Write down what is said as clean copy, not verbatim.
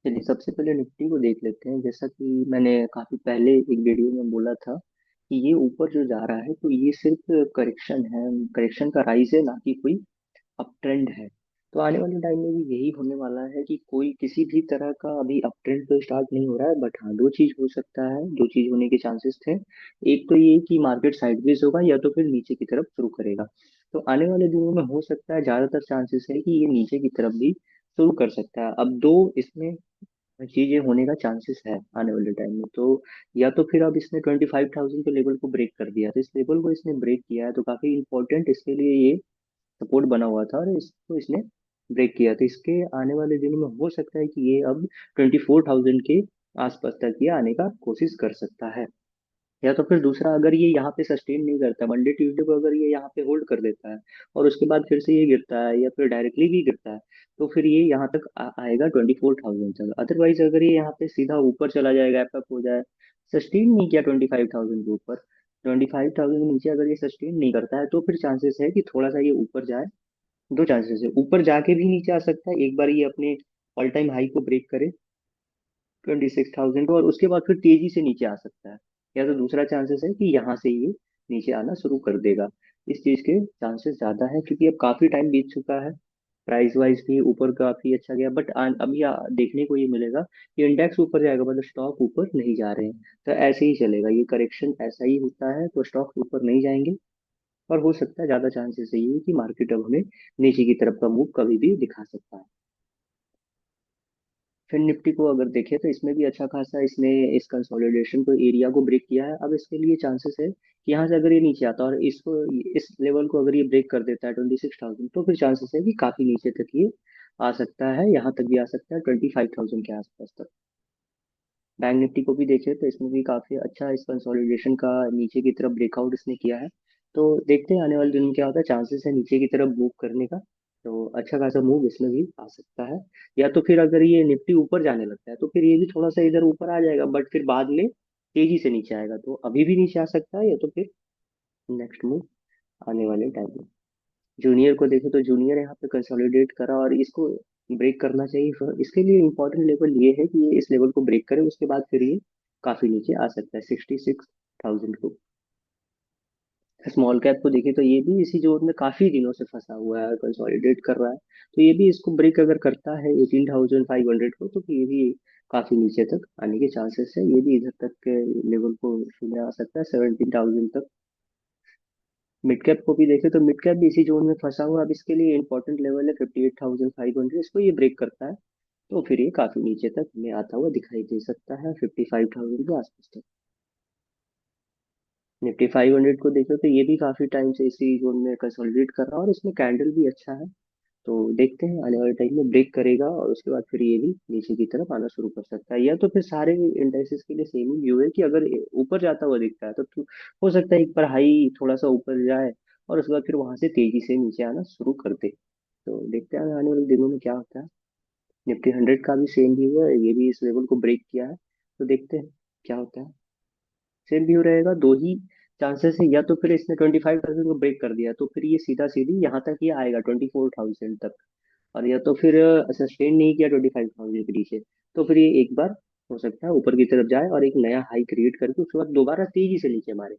चलिए सबसे पहले निफ्टी को देख लेते हैं। जैसा कि मैंने काफी पहले एक वीडियो में बोला था कि ये ऊपर जो जा रहा है तो ये सिर्फ करेक्शन है। करेक्शन का राइज है, ना कि कोई अप ट्रेंड है। तो आने वाले टाइम में भी यही होने वाला है कि कोई किसी भी तरह का अभी अप ट्रेंड तो स्टार्ट नहीं हो रहा है। बट हाँ, दो चीज हो सकता है, दो चीज होने के चांसेस थे। एक तो ये कि मार्केट साइडवेज होगा या तो फिर नीचे की तरफ शुरू करेगा। तो आने वाले दिनों में हो सकता है, ज्यादातर चांसेस है कि ये नीचे की तरफ भी शुरू कर सकता है। अब दो इसमें चीजें होने का चांसेस है आने वाले टाइम में। तो या तो फिर अब इसने 25,000 के लेवल को ब्रेक कर दिया, तो इस लेवल को इसने ब्रेक किया है तो काफी इंपॉर्टेंट इसके लिए ये सपोर्ट बना हुआ था, और इसको इसने ब्रेक किया। तो इसके आने वाले दिनों में हो सकता है कि ये अब 24,000 के आसपास तक ये आने का कोशिश कर सकता है। या तो फिर दूसरा, अगर ये यहाँ पे सस्टेन नहीं करता, मंडे ट्यूसडे को अगर ये यहाँ पे होल्ड कर देता है और उसके बाद फिर से ये गिरता है या फिर डायरेक्टली भी गिरता है, तो फिर ये यहाँ तक आएगा 24,000 तक। अदरवाइज अगर ये यहाँ पे सीधा ऊपर चला जाएगा, गैप अप हो जाए, सस्टेन नहीं किया 25,000 के ऊपर, 25,000 के नीचे अगर ये सस्टेन नहीं करता है, तो फिर चांसेस है कि थोड़ा सा ये ऊपर जाए। दो चांसेस है, ऊपर जाके भी नीचे आ सकता है, एक बार ये अपने ऑल टाइम हाई को ब्रेक करे 26,000 को, और उसके बाद फिर तेजी से नीचे आ सकता है। या तो दूसरा चांसेस है कि यहाँ से ये नीचे आना शुरू कर देगा। इस चीज के चांसेस ज्यादा है, क्योंकि अब काफी टाइम बीत चुका है। प्राइस वाइज भी ऊपर काफी अच्छा गया, बट अभी देखने को ये मिलेगा कि इंडेक्स ऊपर जाएगा, मतलब स्टॉक ऊपर नहीं जा रहे हैं। तो ऐसे ही चलेगा, ये करेक्शन ऐसा ही होता है, तो स्टॉक ऊपर नहीं जाएंगे। और हो सकता है, ज्यादा चांसेस यही है कि मार्केट अब हमें नीचे की तरफ का मूव कभी भी दिखा सकता है। फिर निफ्टी को अगर देखें तो इसमें भी अच्छा खासा इसने इस कंसोलिडेशन को, एरिया को ब्रेक किया है। अब इसके लिए चांसेस है कि यहाँ से अगर ये नीचे आता है और इसको, इस लेवल को अगर ये ब्रेक कर देता है 26,000, तो फिर चांसेस है कि काफी नीचे तक ये आ सकता है, यहाँ तक भी आ सकता है 25,000 के आसपास तक। बैंक निफ्टी को भी देखें तो इसमें भी काफी अच्छा इस कंसोलिडेशन का नीचे की तरफ ब्रेकआउट इसने किया है। तो देखते हैं आने वाले दिन में क्या होता है, चांसेस है नीचे की तरफ मूव करने का। तो अच्छा खासा मूव इसमें भी आ सकता है। या तो फिर अगर ये निफ्टी ऊपर जाने लगता है तो फिर ये भी थोड़ा सा इधर ऊपर आ जाएगा, बट फिर बाद में तेजी से नीचे आएगा, तो अभी भी नीचे आ सकता है, या तो फिर नेक्स्ट मूव आने वाले टाइम में। जूनियर को देखो तो जूनियर यहाँ पे कंसोलिडेट करा और इसको ब्रेक करना चाहिए। इसके लिए इंपॉर्टेंट लेवल ये है कि ये इस लेवल को ब्रेक करे, उसके बाद फिर ये काफी नीचे आ सकता है 66,000 को। स्मॉल कैप को देखें तो ये भी इसी जोन में काफी दिनों से फंसा हुआ है, कंसोलिडेट कर रहा है। तो ये भी इसको ब्रेक अगर करता है 18,500 को, तो ये भी काफी नीचे तक आने के चांसेस है। ये भी इधर तक के लेवल को छूने आ सकता है, 17,000 तक। मिड कैप को भी देखें तो मिड कैप भी इसी जोन में फंसा हुआ है। अब इसके लिए इंपॉर्टेंट लेवल है 58,500, इसको ये ब्रेक करता है तो फिर ये काफी नीचे तक हमें आता हुआ दिखाई दे सकता है, 55,000 के आसपास तक। निफ्टी 500 को देखो तो ये भी काफी टाइम से इसी जोन में कंसोलिडेट कर रहा है, और इसमें कैंडल भी अच्छा है। तो देखते हैं आने वाले टाइम में ब्रेक करेगा और उसके बाद फिर ये भी नीचे की तरफ आना शुरू कर सकता है। या तो फिर सारे इंडेक्सेस के लिए सेम ही व्यू है कि अगर ऊपर जाता हुआ दिखता है तो हो सकता है एक बार हाई थोड़ा सा ऊपर जाए और उसके बाद फिर वहां से तेजी से नीचे आना शुरू कर दे। तो देखते हैं आने वाले दिनों में क्या होता है। निफ्टी 100 का भी सेम व्यू है, ये भी इस लेवल को ब्रेक किया है। तो देखते हैं क्या होता है। सेम व्यू रहेगा, दो ही चांसेस है, या तो फिर इसने 25,000 को ब्रेक कर दिया तो फिर ये सीधा सीधी यहाँ तक ये आएगा 24,000 तक। और या तो फिर सस्टेन नहीं किया 25,000 के नीचे, तो फिर ये एक बार हो सकता है ऊपर की तरफ जाए और एक नया हाई क्रिएट करके उसके बाद दोबारा तेजी से नीचे मारे।